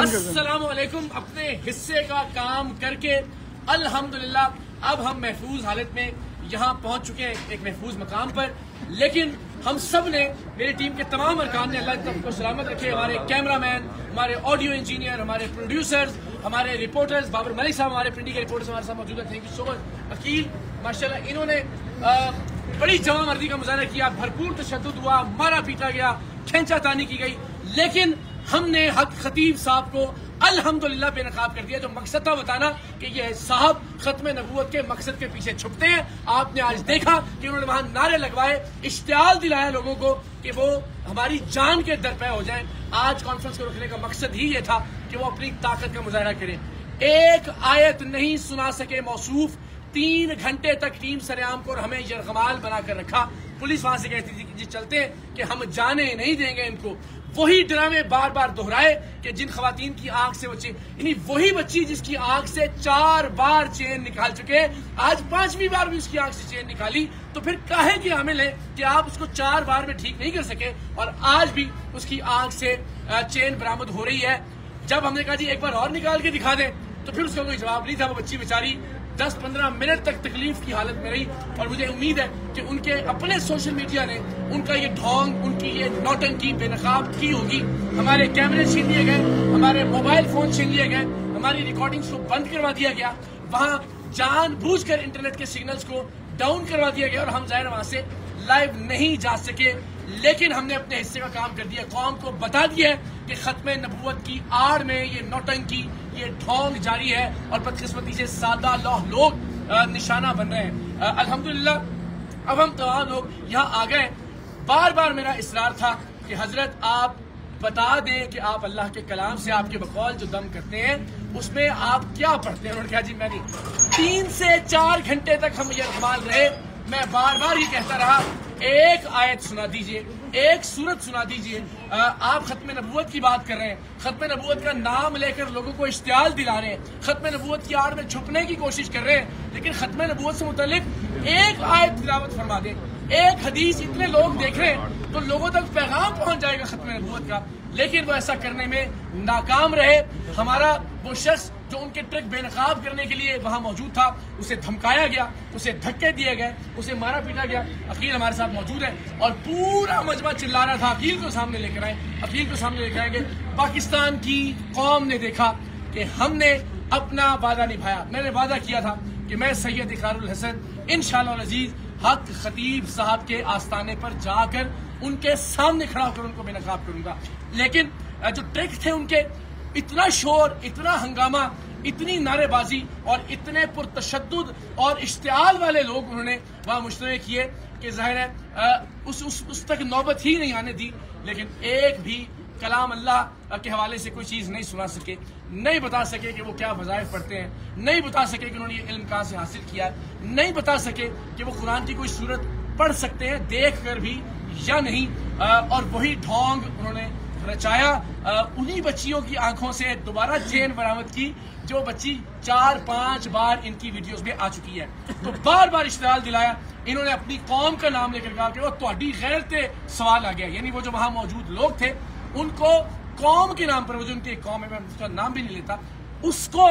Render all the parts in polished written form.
अस्सलामुअलैकुम। अपने हिस्से का काम करके अल्हम्दुलिल्लाह अब हम महफूज हालत में यहाँ पहुँच चुके हैं, एक महफूज मकाम पर। लेकिन हम सब ने, मेरी टीम के तमाम अरकान ने, अल्लाह तक को सलामत रखे, हमारे कैमरामैन, हमारे ऑडियो इंजीनियर, हमारे प्रोड्यूसर्स, हमारे रिपोर्टर्स, बाबर मलिक साहब हमारे पिंडी के रिपोर्टर्स हमारे साथ मौजूद है। Thank you so much. Aqeel माशाल्लाह इन्होंने बड़ी जवामर्दी का मुजाहरा किया, भरपूर तशद्दुद हुआ, मारा पीटा गया, खींचातानी की गई, लेकिन हमने हक खतीब साहब को अल्हम्दुलिल्लाह बेनकाब कर दिया। जो मकसद था बताना कि ये साहब खत्म नबूवत के मकसद के पीछे छुपते हैं। आपने आज देखा कि उन्होंने वहां नारे लगवाए, इश्तियाल दिलाया लोगों को कि वो हमारी जान के दरपे हो जाएं। आज कॉन्फ्रेंस को रखने का मकसद ही ये था कि वो अपनी ताकत का मुजाहरा करें। एक आयत नहीं सुना सके मौसूफ, 3 घंटे तक टीम सरेआम को और हमें यरगमाल बनाकर रखा। पुलिस वहां से कहती थी कि जी चलते हैं कि हम जाने नहीं देंगे इनको। वही ड्रामे बार बार दोहराए कि जिन खवातीन की आंख से बच्ची, यानी वही बच्ची जिसकी आंख से 4 बार चेन निकाल चुके, आज 5वीं बार भी उसकी आंख से चेन निकाली, तो फिर काहे की हामिल है कि आप उसको 4 बार में ठीक नहीं कर सके और आज भी उसकी आंख से चेन बरामद हो रही है। जब हमने कहा जी एक बार और निकाल के दिखा दें, तो फिर उसका कोई जवाब नहीं था। वो बच्ची बेचारी 10-15 मिनट तक तकलीफ की हालत में रही और मुझे उम्मीद है कि उनके अपने सोशल मीडिया ने उनका ये ढोंग, उनकी ये नौटंकी बेनकाब की होगी। हमारे कैमरे छीन लिए गए, हमारे मोबाइल फोन छीन लिए गए, हमारी रिकॉर्डिंग्स को बंद करवा दिया गया, वहां जानबूझकर इंटरनेट के सिग्नल्स को डाउन करवा दिया गया और हम जाहिर वहां से लाइव नहीं जा सके। लेकिन हमने अपने हिस्से का काम कर दिया, कौम को बता दिया है कि खत्म नबूवत की आड़ में ये नौटंकी, ये ढोंग जारी है और बदकिस्मती से सादा लोग निशाना बन रहे हैं। अल्हम्दुलिल्लाह अब हम तमाम लोग यहाँ आ गए। बार बार मेरा इसरार था कि हजरत आप बता दें कि आप अल्लाह के कलाम से, आपके बकौल जो दम करते हैं उसमें आप क्या पढ़ते हैं। उन्होंने कहा जी मैं नहीं। 3 से 4 घंटे तक हम ये संभाल रहे। मैं बार बार ये कहता रहा, एक आयत सुना दीजिए, एक सूरत सुना दीजिए। आप खत्म नबूवत की बात कर रहे हैं, खत्म नबूवत का नाम लेकर लोगों को इश्तियाल दिला रहे हैं, खत्म नबूवत की आड़ में छुपने की कोशिश कर रहे हैं, लेकिन खत्म नबूवत से मुतालिक एक आयत तिलावत फरमा दें, एक हदीस। इतने लोग देख रहे हैं तो लोगों तक पैगाम पहुंच जाएगा खत्म नबूवत का, लेकिन वो ऐसा करने में नाकाम रहे। हमारा वो शख्स जो उनके ट्रक बेनकाब करने के लिए वहां मौजूद था, उसे धमकाया गया, उसे धक्के दिए गए, उसे मारा पीटा गया। अकील हमारे साथ मौजूद है और पूरा मजमा चिल्ला रहा था अकील को सामने लेकर आए, अकील को सामने लेकर आएंगे। पाकिस्तान की कौम ने देखा कि हमने अपना वादा निभाया। मैंने वादा किया था कि मैं सैयद इकरारुल हसन इंशाअल्लाह अजीज हक खतीब साहब के आस्थाने पर जाकर उनके सामने खड़ा होकर उनको बेनकाब करूंगा। लेकिन जो ट्रिक थे उनके, इतना शोर, इतना हंगामा, इतनी नारेबाजी और इतने पुरतशद्दुद और इश्तियाल वाले लोग उन्होंने वहां मुश्तरक किए कि जाहिर है उस तक नौबत ही नहीं आने दी। लेकिन एक भी कलाम अल्लाह के हवाले से कोई चीज़ नहीं सुना सके, नहीं बता सके कि वो क्या वज़ाइफ पढ़ते हैं, नहीं बता सके कि उन्होंने ये इल्म कहाँ से हासिल किया, नहीं बता सके कि वो कुरान की कोई सूरत पढ़ सकते हैं देख कर भी या नहीं। और वही ढोंग उन्होंने रचाया। उन्हीं बच्चियों की आंखों से दोबारा चेन बरामद की जो बच्ची 4-5 बार इनकी वीडियोस में आ चुकी है। तो बार बार इश्तियाल दिलाया। इन्होंने अपनी कौम का नाम लेकर कहा कि वो तुम्हारी गैरत से सवाल आ गया, यानी वो जो वहां मौजूद लोग थे उनको कौम के नाम पर, वो जो उनकी कौम है, मैं उसका नाम भी नहीं लेता, उसको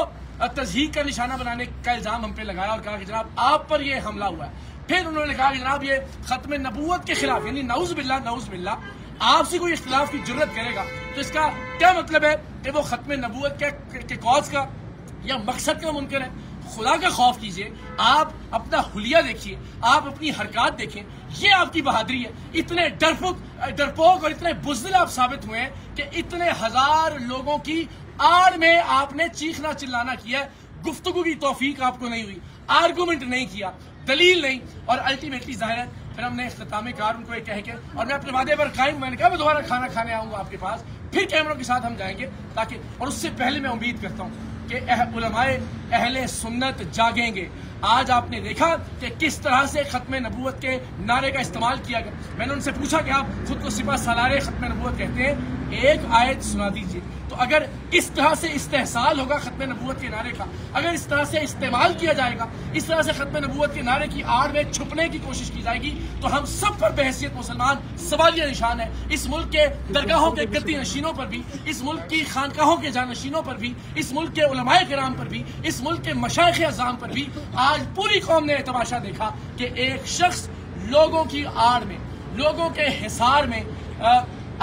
तज़हीक का निशाना बनाने का इल्जाम हम पे लगाया और कहा कि जनाब आप पर ये हमला हुआ है। फिर उन्होंने कहा कि जनाब ये खत्म नबूवत के खिलाफ, यानी नऊज़ बिल्लाह आपसे कोई इख्तिलाफ की जुर्रत करेगा तो इसका क्या मतलब है कि वो खत्म नबूवत के कौज का या मकसद का मुनकर है। खुदा का खौफ कीजिए, आप अपना हुलिया देखिए, आप अपनी हरकत देखें, ये आपकी बहादुरी है। इतने डरपोक और इतने बुज़दिल आप साबित हुए हैं कि इतने हजार लोगों की आड़ में आपने चीखना चिल्लाना किया, गुफ्तगू की तौफीक आपको नहीं हुई, आर्गूमेंट नहीं किया, दलील नहीं, और अल्टीमेटली जाहिर है फिर हमने इख्तितामी कार उनको कह के, और मैं अपने वादे पर कायम, मैंने कहा मैं दोबारा खाना खाने आऊंगा आपके पास, फिर कैमरों के साथ हम जाएंगे ताकि, और उससे पहले मैं उम्मीद करता हूँ कि उलमाए अहले सुन्नत जागेंगे। आज आपने देखा कि किस तरह से खत्म नबूवत के नारे का इस्तेमाल किया गया। मैंने उनसे पूछा कि आप खुद को सिपा सालारे खत्म नबूवत कहते हैं, एक आयत सुना दीजिए। तो अगर इस तरह से इस्तेहसाल होगा खत्म नबूवत के नारे का, अगर इस तरह से इस्तेमाल किया जाएगा, इस तरह से खत्म नबूवत के नारे की आड़ में छुपने की कोशिश की जाएगी, तो हम सब पर बहैसियत मुसलमान सवालिया निशान है। इस मुल्क के दरगाहों के गद्दी नशीनों पर भी, इस मुल्क की खानकाहों के जानशीनों पर भी, इस मुल्क के उलमाए किराम पर भी, इस मुल्क के मशाइख अज़ाम पर भी आज पूरी कौम ने तमाशा देखा कि एक शख्स लोगों की आड़ में, लोगों के हिसार में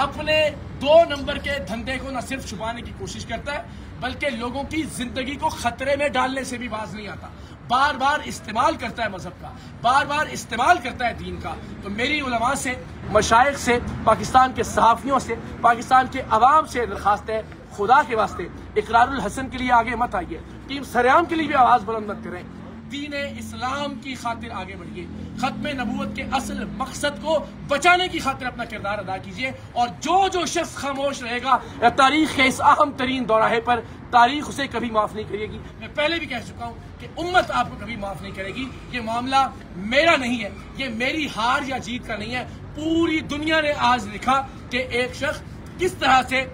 अपने 2 नंबर के धंधे को न सिर्फ छुपाने की कोशिश करता है, बल्कि लोगों की जिंदगी को खतरे में डालने से भी बाज नहीं आता। बार बार इस्तेमाल करता है मजहब का, बार बार इस्तेमाल करता है दीन का। तो मेरी उलमा से, मशाइख से, पाकिस्तान के सहाफ़ियों से, पाकिस्तान के अवाम से दरखास्त है, खुदा के वास्ते इकरारुल हसन के लिए आगे मत आइए, टीम सरेआम के लिए भी आवाज बुलंद मत करें, दीन इस्लाम की खातिर आगे बढ़िए, खत्म नबूवत के असल मकसद को बचाने की खातिर अपना किरदार अदा कीजिए। और जो शख्स खामोश रहेगा तारीख के इस अहम तरीन दौराहे पर, तारीख उसे कभी माफ नहीं करेगी। मैं पहले भी कह चुका हूँ कि उम्मत आपको कभी माफ नहीं करेगी। ये मामला मेरा नहीं है, ये मेरी हार या जीत का नहीं है। पूरी दुनिया ने आज देखा कि एक शख्स किस तरह से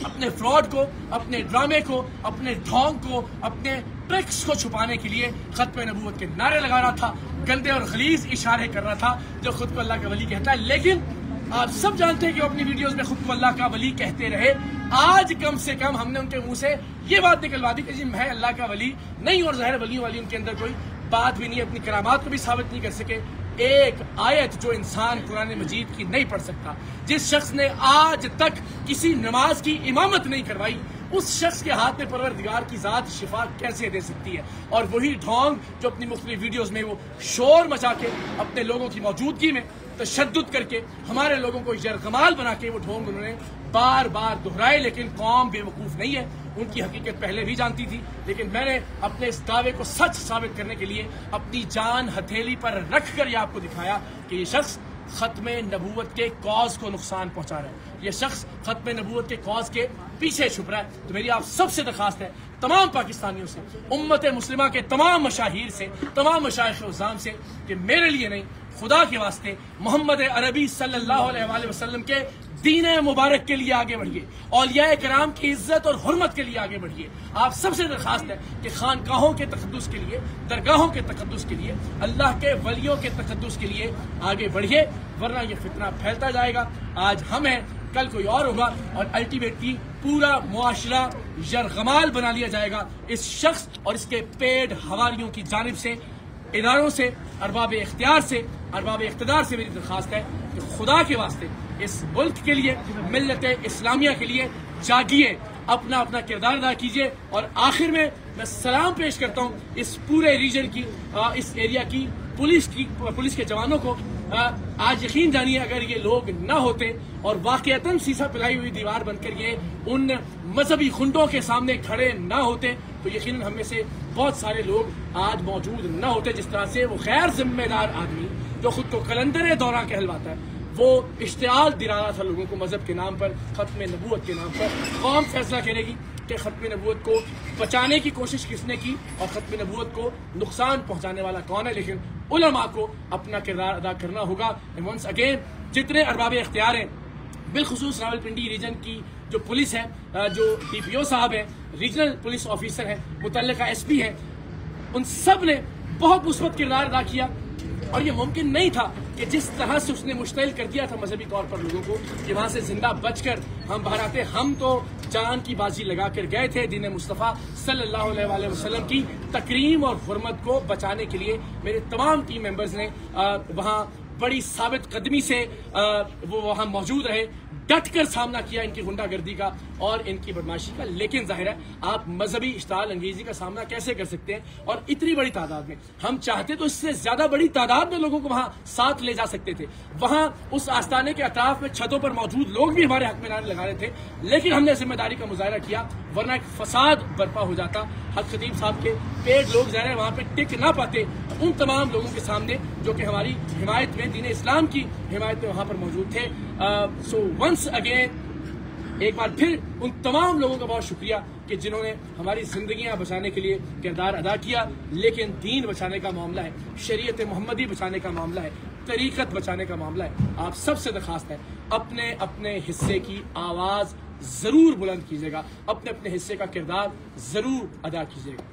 अपने फ्रॉड को, अपने ड्रामे को, अपने ढोंग को, अपने ट्रिक्स को छुपाने के लिए खत्म नबूवत के नारे लगा रहा था, गंदे और खलीज इशारे कर रहा था, जो खुद को अल्लाह का वली कहता है। लेकिन आप सब जानते हैं कि वो अपनी वीडियोस में खुद को अल्लाह का वली कहते रहे। आज कम से कम हमने उनके मुंह से ये बात निकलवा दी कि जी मैं अल्लाह का वली नहीं, और ज़ाहिर वलियों वाली उनके अंदर कोई बात भी नहीं है, अपनी करामात को भी साबित नहीं कर सके। एक आयत जो इंसान कुरान मजीद की नहीं पढ़ सकता, जिस शख्स ने आज तक किसी नमाज की इमामत नहीं करवाई, उस शख्स के हाथ में परवरदिगार की जात शिफा कैसे दे सकती है। और वही ढोंग जो अपनी मुख्तलिफ वीडियोस में वो शोर मचा के, अपने लोगों की मौजूदगी में तशद्दुद करके, हमारे लोगों को यरगमाल बना के वो ढोंग उन्होंने बार बार दोहराए। लेकिन कौम बेवकूफ़ नहीं है, उनकी हकीकत पहले भी जानती थी। लेकिन मैंने अपने इस दावे को सच साबित करने के लिए अपनी जान हथेली पर रख कर यह आपको दिखाया कि ये शख्स खत्म नबूवत के कॉज को नुकसान पहुंचा रहा है, ये शख्स खत्म नबूवत के कॉज के पीछे छुप रहा है। तो मेरी आप सबसे दरखास्त है, तमाम पाकिस्तानियों से, उम्मत मुस्लिमा के तमाम मशाहिर से, तमाम मशाइख उज़्ज़ाम से, कि मेरे लिए नहीं, खुदा के वास्ते मोहम्मद अरबी सल्लल्लाहु अलैहि वसल्लम के दीन मुबारक के लिए आगे बढ़िए, औलिया कराम की इज्जत और हुर्मत के लिए आगे बढ़िए। आप सबसे दरखास्त है कि खानकाहों के तकद्दुस के लिए, दरगाहों के तकद्दुस के लिए, अल्लाह के वलियों के तकद्दुस के लिए आगे बढ़िए, वरना ये फितना फैलता जाएगा। आज हम हैं, कल कोई और होगा, और अल्टीमेटली पूरा मुआशरा यरगमाल बना लिया जाएगा इस शख्स और इसके पेड हवारियों की जानिब से, इदारों से, अरबाब इख्तियार से, अरबाब इख्तिदार से। मेरी दरखास्त है कि खुदा के वास्ते इस मुल्क के लिए, मिल्लत इस्लामिया के लिए जागिए, अपना अपना किरदार अदा कीजिए। और आखिर में मैं सलाम पेश करता हूँ इस पूरे रीजन की, इस एरिया की पुलिस के जवानों को। आज यकीन जानिए, अगर ये लोग ना होते और वाकईतन सीसा पिलाई हुई दीवार बनकर ये उन मजहबी खुंडों के सामने खड़े ना होते, तो यकीनन हम में से बहुत सारे लोग आज मौजूद ना होते। जिस तरह से वो गैर जिम्मेदार आदमी जो खुद को कलंदर दौरा कहलवाता है, वो इश्तिआल दिला रहा था लोगों को मजहब के नाम पर, खत्म नबूवत के नाम पर। कौम फैसला करेगी कि खत्म नबूवत को बचाने की कोशिश किसने की और खत्म नबूवत को नुकसान पहुंचाने वाला कौन है। लेकिन उलमा को अपना किरदार अदा करना होगा। वंस अगेन, जितने अरबाब इख्तियार हैं, बिलखुसूस रावलपिंडी रीजन की जो पुलिस है, जो DPO साहब हैं, रीजनल पुलिस ऑफिसर हैं, मुतल्लिका SP हैं, उन सब ने बहुत मुस्बत किरदार अदा किया। और ये मुमकिन नहीं था कि जिस तरह से उसने मुश्तइल कर दिया था मजहबी तौर पर लोगों को, कि वहां से जिंदा बचकर हम बाहर आते। हम तो जान की बाजी लगाकर गए थे दीन मुस्तफ़ा सल्लल्लाहु अलैहि वसल्लम की तकरीम और हुर्मत को बचाने के लिए। मेरे तमाम टीम मेंबर्स ने वहां बड़ी साबित कदमी से वो वहां मौजूद रहे, डट कर सामना किया इनकी गुंडागर्दी का और इनकी बदमाशी का। लेकिन जाहिर है, आप मजहबी इश्ताल अंगेजी का सामना कैसे कर सकते हैं, और इतनी बड़ी तादाद में। हम चाहते तो इससे ज्यादा बड़ी तादाद में लोगों को वहां साथ ले जा सकते थे। वहां उस आस्थाने के अतराफ में छतों पर मौजूद लोग भी हमारे हक में नारे लगा रहे थे, लेकिन हमने जिम्मेदारी का मुजाहरा किया, वरना एक फसाद बर्पा हो जाता। हक खतीब साहब के पेड़ लोग ज़ाहिर वहां पे टिक ना पाते उन तमाम लोगों के सामने जो कि हमारी हिमायत में, दीन इस्लाम की हिमायत में वहां पर मौजूद थे। सो वंस अगेन, एक बार फिर उन तमाम लोगों का बहुत शुक्रिया कि जिन्होंने हमारी जिंदगियां बचाने के लिए किरदार अदा किया, लेकिन दीन बचाने का मामला है, शरीयत मोहम्मदी बचाने का मामला है, तरीकत बचाने का मामला है। आप सबसे दरखास्त है अपने अपने हिस्से की आवाज जरूर बुलंद कीजिएगा, अपने अपने हिस्से का किरदार जरूर अदा कीजिएगा।